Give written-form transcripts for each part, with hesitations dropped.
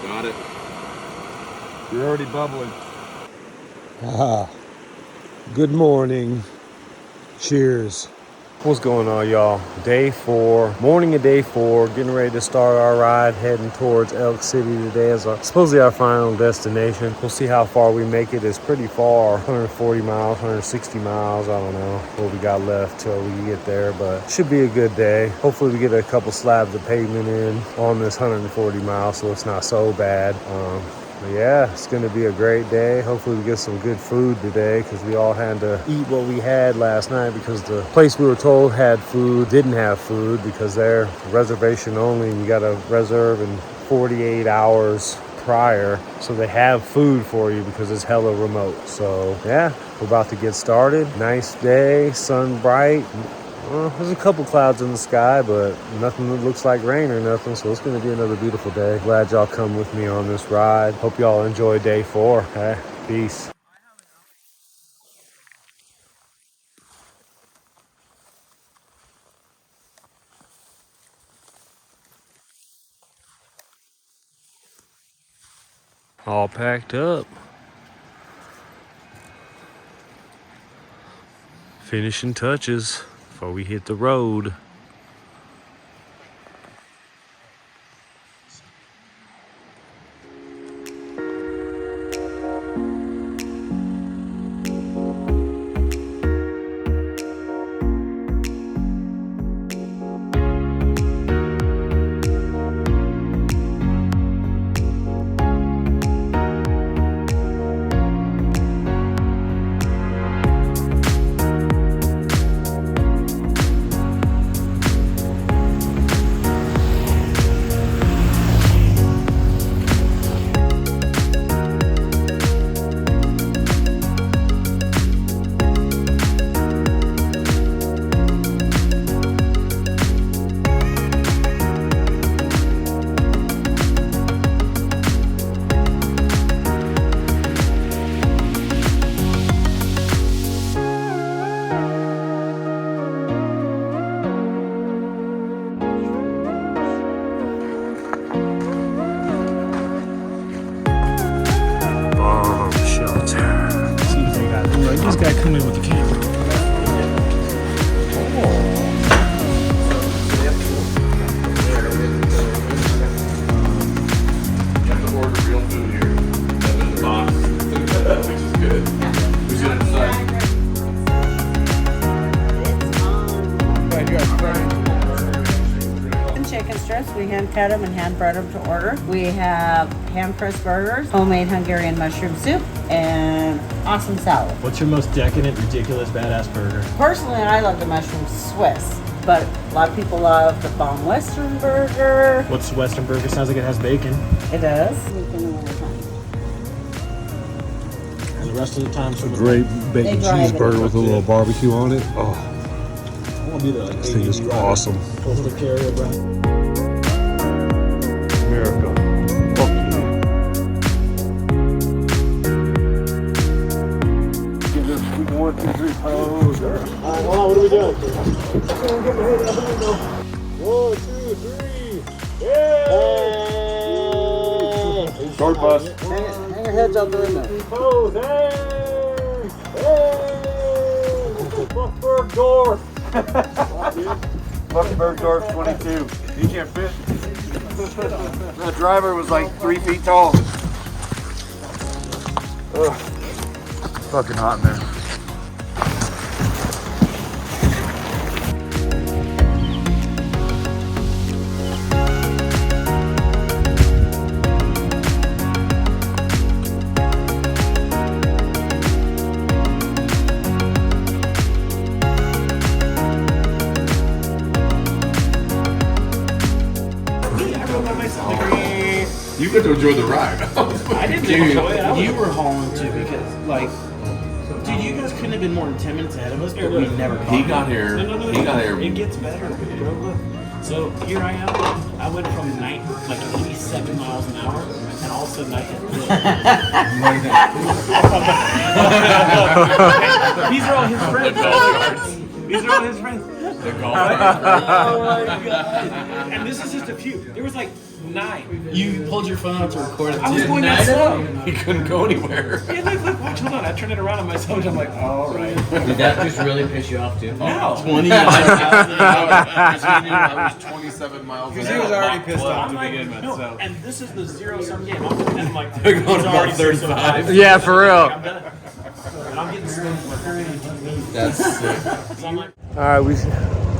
Got it. You're already bubbling. Good morning. Cheers. What's going on, y'all? Day 4, morning of day 4, getting ready to start our ride, heading towards Elk City today as supposedly our final destination. We'll see how far we make it. It's pretty far, 140 miles, 160 miles. I don't know what we got left till we get there, but should be a good day. Hopefully we get a couple slabs of pavement in on this 140 miles, so it's not so bad. But yeah, it's going to be a great day. Hopefully we get some good food today because we all had to eat what we had last night because the place we were told had food didn't have food because they're reservation only. You got to reserve in 48 hours prior, so they have food for you because it's hella remote. So yeah, we're about to get started. Nice day, sun bright. Well, there's a couple clouds in the sky, but nothing that looks like rain or nothing, so it's going to be another beautiful day. Glad y'all come with me on this ride. Hope y'all enjoy day 4. Okay? Peace. All packed up. Finishing touches before we hit the road. This guy come in with the camera. You have to order real food here. In the box. Which is good. Who's gonna decide? Chicken strips, we hand cut them and hand bread them to order. We have hand pressed burgers, homemade Hungarian mushroom soup, and awesome salad. What's your most decadent, ridiculous, badass burger? Personally, I love the mushroom Swiss, but a lot of people love the bomb Western burger. What's the Western burger? Sounds like it has bacon. It does. And the rest of the time, sort of Great bacon cheeseburger with a little barbecue on it. Oh, I want to be there like this thing is awesome. Coastal carrier, bro. America. Fuck you. Give this 1, 2, 3 pose. All right, hold on, what are we doing? Get my head out the window. 1, 2, 3. Yay! Short bus. Hang your heads out the window. Pose, hey! Hey! Buckbergdorf! Buckbergdorf 22. You can't fit. The driver was like 3 feet tall. Ugh. Fucking hot in there. You get to enjoy the ride. I didn't enjoy it. You were hauling too because, like, dude, you guys couldn't have been more than 10 minutes ahead of us, but we never caught He it. got here. No, He got here. It gets better, bro. Look. So here I am. I went from 87 miles an hour, and all of a sudden I hit this. These are all his friends. These are all his friends. The golf Oh my god! And this is just a few. There was like 9. You pulled your phone out to record it. I was going that slow. You couldn't go anywhere. Yeah, look, watch, hold on. I turned it around on myself and I'm like, all right. Did that just really piss you off too? No. 20 miles an hour. I was 27 miles an Because he was hour. already pissed off I'm to like, begin with, no, so. and this is the 0-sum game. I'm like, They're going it's about already 35. Yeah, for real. I'm done. And I'm getting stoned. That's sick. So I'm like, All right, we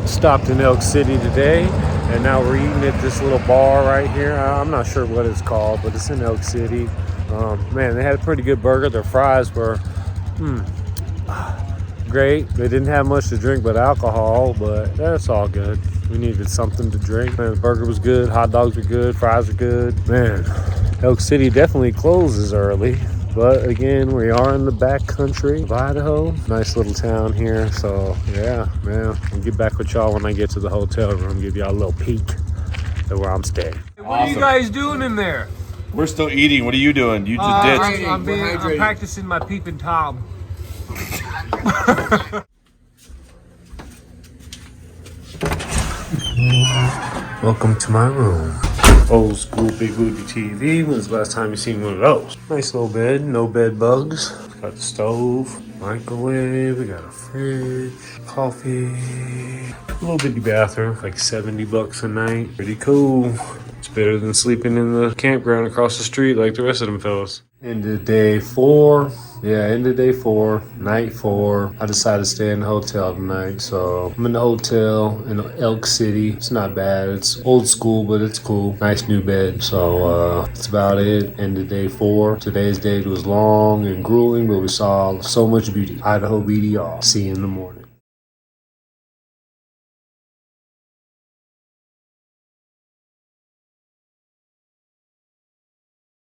stopped in Elk City today, and now we're eating at this little bar right here. I'm not sure what it's called, but it's in Elk City. Man, they had a pretty good burger. Their fries were great. They didn't have much to drink but alcohol, but that's all good. We needed something to drink. Man, the burger was good. Hot dogs were good. Fries were good. Man, Elk City definitely closes early. But again, we are in the backcountry of Idaho. Nice little town here. So yeah, man, I'll get back with y'all when I get to the hotel room. Give y'all a little peek at where I'm staying. What are you guys doing in there? We're still eating. What are you doing? You just ditched. I'm practicing my peeping Tom. Welcome to my room. Old school big booty TV. When's the last time you seen one of those? Nice little bed, no bed bugs. Got the stove, microwave, we got a fridge, coffee, a little bitty bathroom, like $70 a night. Pretty cool. It's better than sleeping in the campground across the street like the rest of them fellas. End of day 4. Yeah, end of day 4, night 4. I decided to stay in the hotel tonight. So I'm in the hotel in Elk City. It's not bad. It's old school, but it's cool. Nice new bed. So that's about it. End of day 4. Today's day was long and grueling, but we saw so much beauty. Idaho BDR. See you in the morning.